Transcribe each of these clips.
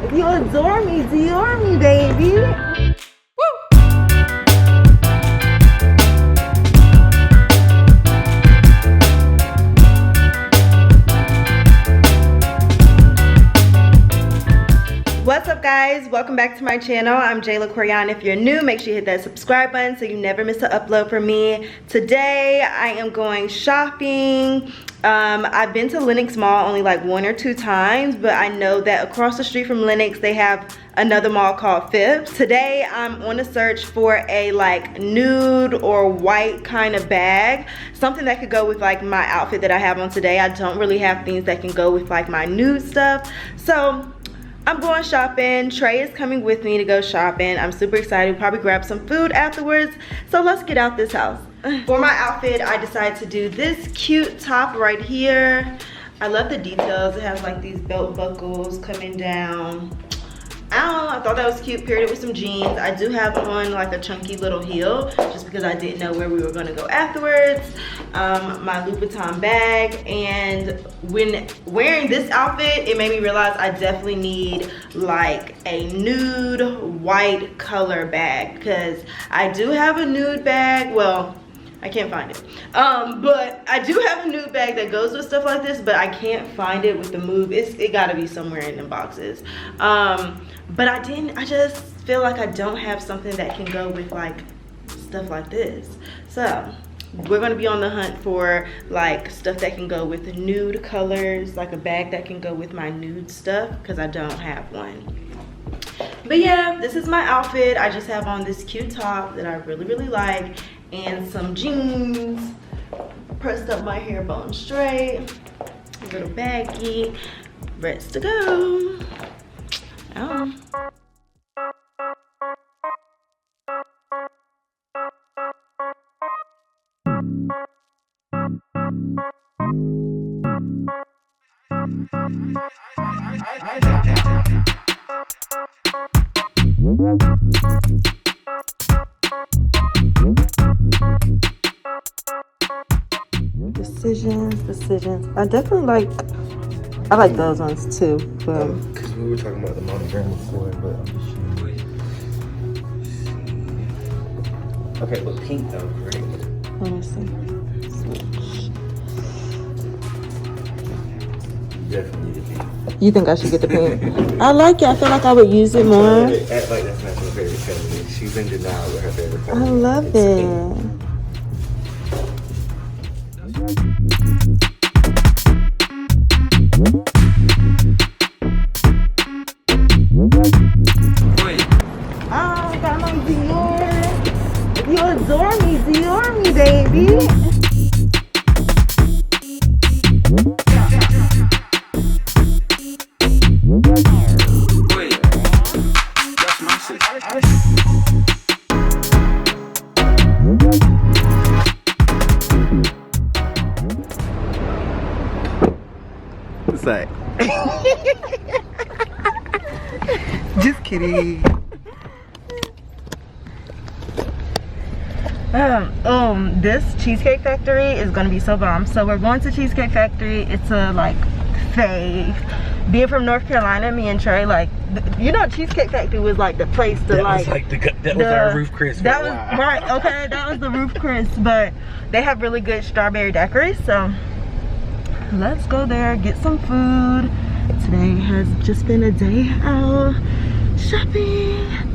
If you adore me, Dior me, baby. What's up, guys? Welcome back to my channel. I'm Jayla Koriyan. If you're new, make sure you hit that subscribe button so you never miss an upload from me. Today I am going shopping. I've been to Lenox Mall only like 1 or 2 times, but I know that across the street from Lenox they have another mall called Phipps. Today I'm on a search for a like nude or white kind of bag, something that could go with like my outfit that I have on today. I don't really have things that can go with like my nude stuff, so I'm going shopping. Trey is coming with me to go shopping. I'm super excited. We'll probably grab some food afterwards. So let's get out this house. For my outfit, I decided to do this cute top right here. I love the details. It has like these belt buckles coming down. I thought that was cute, paired it with some jeans. I do have on like a chunky little heel just because I didn't know where we were gonna go afterwards. My Louis Vuitton bag, and when wearing this outfit, it made me realize I definitely need like a nude white color bag, because I do have a nude bag. Well, I can't find it, but I do have a nude bag that goes with stuff like this, but I can't find it with the move. It gotta be somewhere in the boxes. But I just feel like I don't have something that can go with like stuff like this. So we're gonna be on the hunt for like stuff that can go with nude colors, like a bag that can go with my nude stuff, because I don't have one. But yeah, this is my outfit. I just have on this cute top that I really like, and some jeans, pressed up my hair bone straight, a little baggy, ready to go. Oh. Decisions. I definitely I like those ones too, but because we were talking about the monogram before, but I'm just showing you. Okay, but pink though, great. Let me see. Switch. Definitely the pink. You think I should get the pink? I like it. I feel like I would use it more. Act like that's not your favorite color. She's in denial with her favorite color. I love It's it. pink. Oh, got my Dior. If you adore me, Dior me, baby. What's that? Just kidding. This Cheesecake Factory is gonna be so bomb. So we're going to Cheesecake Factory. It's a like fave. Being from North Carolina, me and Trey, like, you know, Cheesecake Factory was like the place to That was our roof Chris. That was right. Okay, that was the roof Chris. But they have really good strawberry daiquiris. So let's go there, get some food. Today has just been a day out shopping.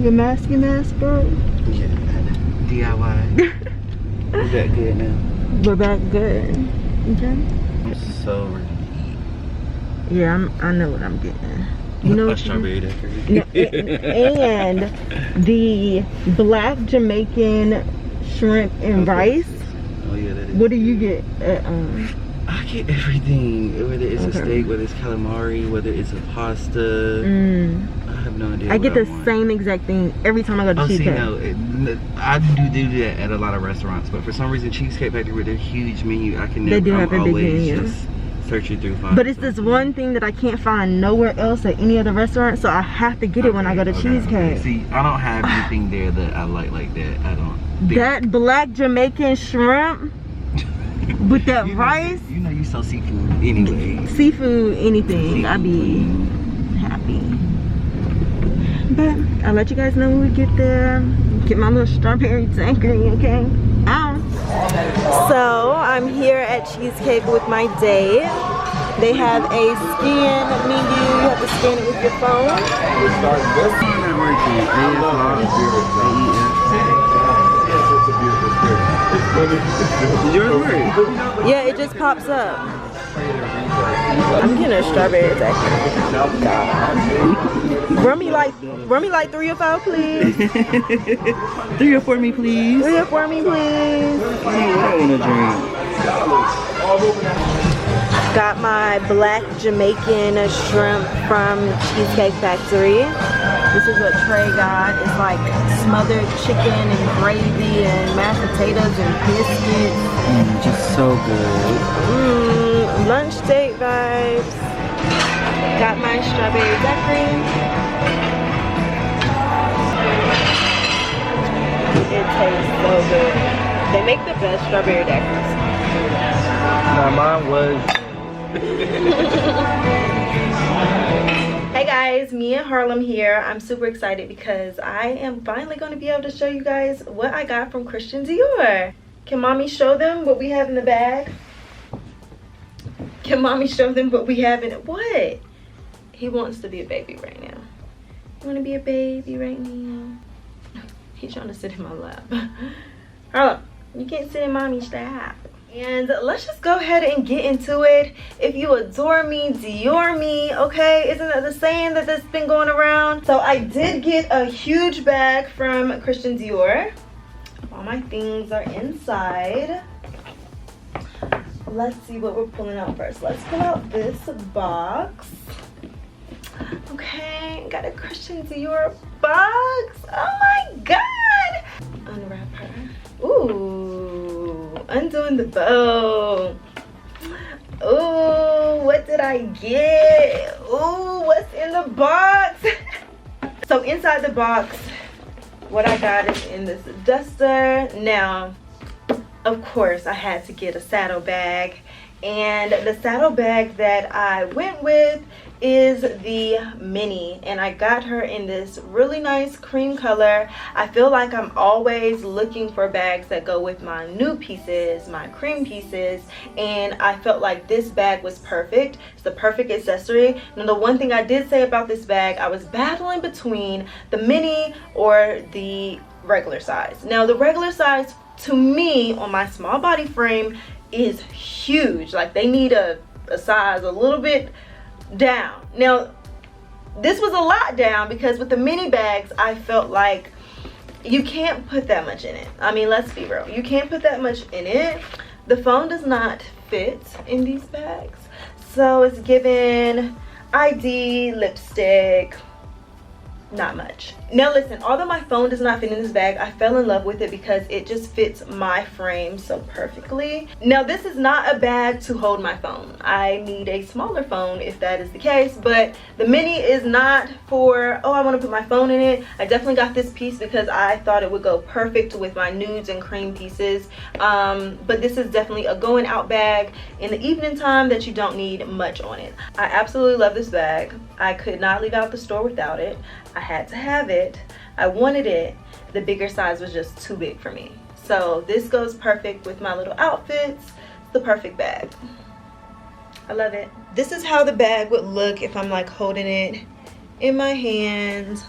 Your mask, bro? Yeah, DIY. Is that good now? We're back good. Okay. I'm so ready to eat. Yeah, I know what I'm getting. You know a what strawberry daiquiri. No, and the black Jamaican shrimp and rice. Oh yeah, that is. What do you get at I get everything, whether it's a steak, whether it's calamari, whether it's a pasta. I have no idea. I get the want. same exact thing every time I go to Cheesecake. I do that at a lot of restaurants, but for some reason Cheesecake Factory with their huge menu, I can never. They do have a big menu. Just searching through. But it's this one thing that I can't find nowhere else at any other restaurant, so I have to get it when I go to Cheesecake. See, I don't have anything there that I like that. I don't. That black Jamaican shrimp. With that rice. You know you sell seafood anyway. Seafood, anything. I'd be happy. But I'll let you guys know when we get there. Get my little strawberry daiquiri, okay? So I'm here at Cheesecake with my date. They have a scan menu. You have to scan it with your phone. Yeah, it just pops up. I'm getting a strawberry daiquiri. God. Run me like 3 or 4, please. 3 or 4 me, please. 3 or 4 me, please. What I want to drink. Got my black Jamaican shrimp from Cheesecake Factory. This is what Trey got. It's like smothered chicken and gravy and mashed potatoes and biscuits. Just so good. Lunch date vibes. Got my strawberry daiquiri. It tastes so good. They make the best strawberry daiquiris. Now mine was. Hey guys, me and Harlem here. I'm super excited because I am finally going to be able to show you guys what I got from Christian Dior. Can mommy show them what we have in the bag? Can mommy show them what we have in it? What? He wants to be a baby right now. You want to be a baby right now? He's trying to sit in my lap. Harlem, you can't sit in mommy's lap. And let's just go ahead and get into it. If you adore me, Dior me, okay? Isn't that the saying that's been going around? So I did get a huge bag from Christian Dior. All my things are inside. Let's see what we're pulling out first. Let's pull out this box. Okay, got a Christian Dior box. Oh my God. Unwrap her. Ooh, undoing the bow. Ooh, what did I get? Ooh, what's in the box? So inside the box, what I got is in this duster. Now, of course, I had to get a saddle bag. And the saddle bag that I went with is the mini, and I got her in this really nice cream color. I feel like I'm always looking for bags that go with my nude pieces, my cream pieces, and I felt like this bag was perfect. It's the perfect accessory. Now the one thing I did say about this bag, I was battling between the mini or the regular size. Now the regular size to me on my small body frame is huge. Like they need a size a little bit down. Now this was a lot down because with the mini bags I felt like you can't put that much in it. I mean, let's be real, you can't put that much in it. The phone does not fit in these bags, so it's given ID, lipstick, not much. Now listen, although my phone does not fit in this bag, I fell in love with it because it just fits my frame so perfectly. Now this is not a bag to hold my phone. I need a smaller phone if that is the case, but the mini is not for, oh, I want to put my phone in it. I definitely got this piece because I thought it would go perfect with my nudes and cream pieces, but this is definitely a going out bag in the evening time that you don't need much on it. I absolutely love this bag. I could not leave out the store without it. I had to have it. I wanted it. The bigger size was just too big for me. So this goes perfect with my little outfits. The perfect bag. I love it. This is how the bag would look if I'm like holding it in my hand,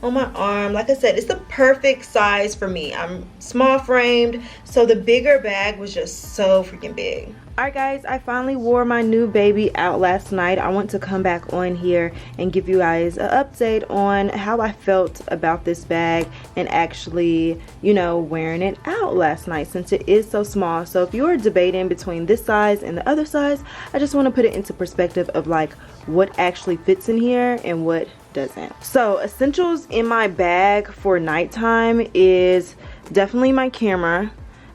on my arm. Like I said, it's the perfect size for me. I'm small framed, so the bigger bag was just so freaking big. Alright guys, I finally wore my new baby out last night. I want to come back on here and give you guys an update on how I felt about this bag and actually, you know, wearing it out last night since it is so small. So if you're debating between this size and the other size, I just want to put it into perspective of like what actually fits in here and what doesn't. So essentials in my bag for nighttime is definitely my camera.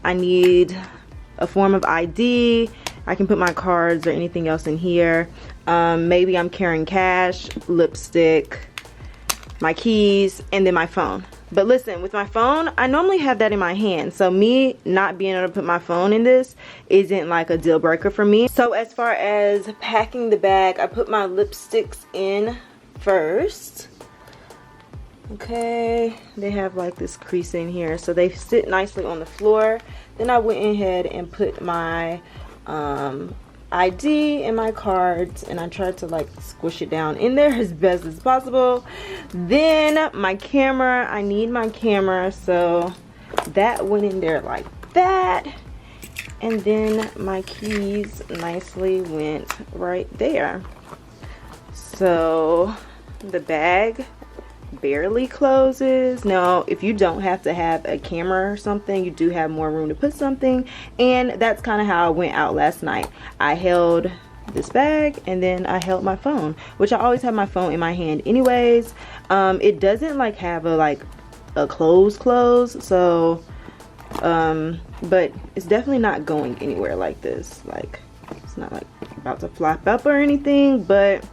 I need a form of ID. I can put my cards or anything else in here. Maybe I'm carrying cash, lipstick, my keys, and then my phone. But listen, with my phone, I normally have that in my hand. So me not being able to put my phone in this isn't like a deal breaker for me. So as far as packing the bag, I put my lipsticks in first. Okay, they have like this crease in here, so they sit nicely on the floor. Then I went ahead and put my ID and my cards, and I tried to like squish it down in there as best as possible. Then my camera, I need my camera, so that went in there like that. And then my keys nicely went right there. So the bag barely closes. Now if you don't have to have a camera or something, you do have more room to put something, and that's kind of how I went out last night. I held this bag and then I held my phone, which I always have my phone in my hand anyways. It doesn't like have a close, so but it's definitely not going anywhere like this. Like it's not like about to flop up or anything, but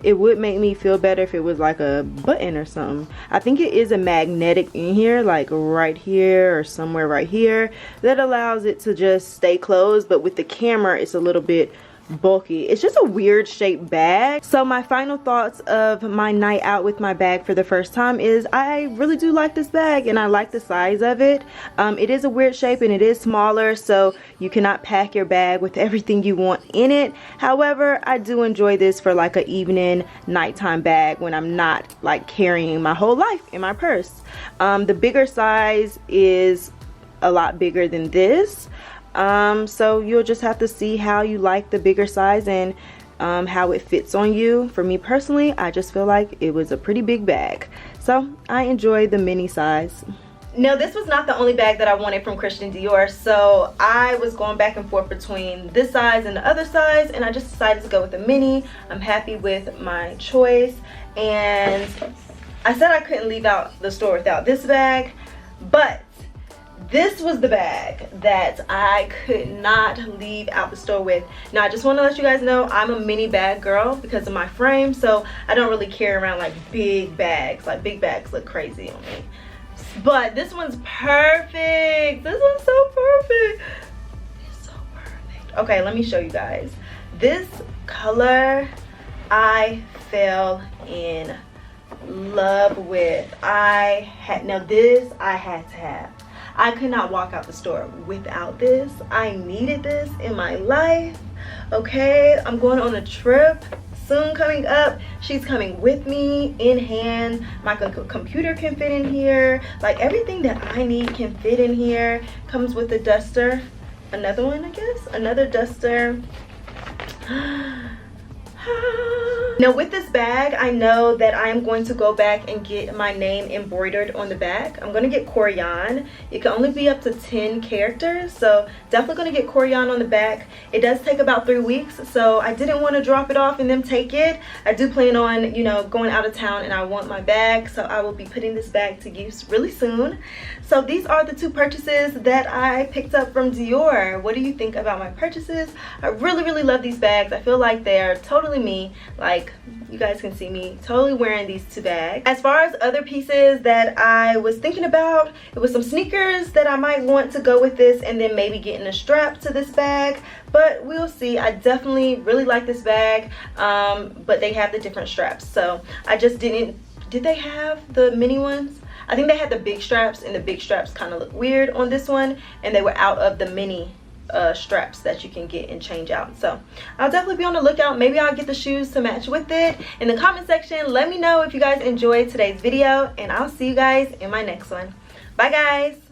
it would make me feel better if it was like a button or something. I think it is a magnetic in here, like right here or somewhere right here, that allows it to just stay closed. But with the camera, it's a little bit bulky. It's just a weird shaped bag. So my final thoughts of my night out with my bag for the first time is I really do like this bag, and I like the size of it. It is a weird shape and it is smaller, so you cannot pack your bag with everything you want in it. However, I do enjoy this for like an evening nighttime bag when I'm not like carrying my whole life in my purse. The bigger size is a lot bigger than this. So you'll just have to see how you like the bigger size and how it fits on you. For me personally, I just feel like it was a pretty big bag, so I enjoy the mini size. Now this was not the only bag that I wanted from Christian Dior, so I was going back and forth between this size and the other size, and I just decided to go with the mini. I'm happy with my choice, and I said I couldn't leave out the store without this bag, but this was the bag that I could not leave out the store with. Now I just want to let you guys know I'm a mini bag girl because of my frame, so I don't really carry around like big bags. Like big bags look crazy on me. But this one's perfect. This one's so perfect. It's so perfect. Okay, let me show you guys. This color I fell in love with. Now this I had to have. I could not walk out the store without this. I needed this in my life. Okay, I'm going on a trip soon coming up. She's coming with me in hand. My computer can fit in here. Like everything that I need can fit in here. Comes with a duster. Another one, I guess. Another duster. Now with this bag, I know that I am going to go back and get my name embroidered on the back. I'm going to get Koriyan. It can only be up to 10 characters, so definitely going to get Koriyan on the back. It does take about 3 weeks, so I didn't want to drop it off and then take it. I do plan on, you know, going out of town and I want my bag, so I will be putting this bag to use really soon. So these are the 2 purchases that I picked up from Dior. What do you think about my purchases? I really, really love these bags. I feel like they're totally me. Like, you guys can see me totally wearing these 2 bags. As far as other pieces that I was thinking about, it was some sneakers that I might want to go with this, and then maybe getting a strap to this bag, but we'll see. I definitely really like this bag, but they have the different straps, so I just did they have the mini ones? I think they had the big straps, and the big straps kind of look weird on this one, and they were out of the mini straps that you can get and change out. So I'll definitely be on the lookout. Maybe I'll get the shoes to match with it. In the comment section, let me know if you guys enjoyed today's video, and I'll see you guys in my next one. Bye guys.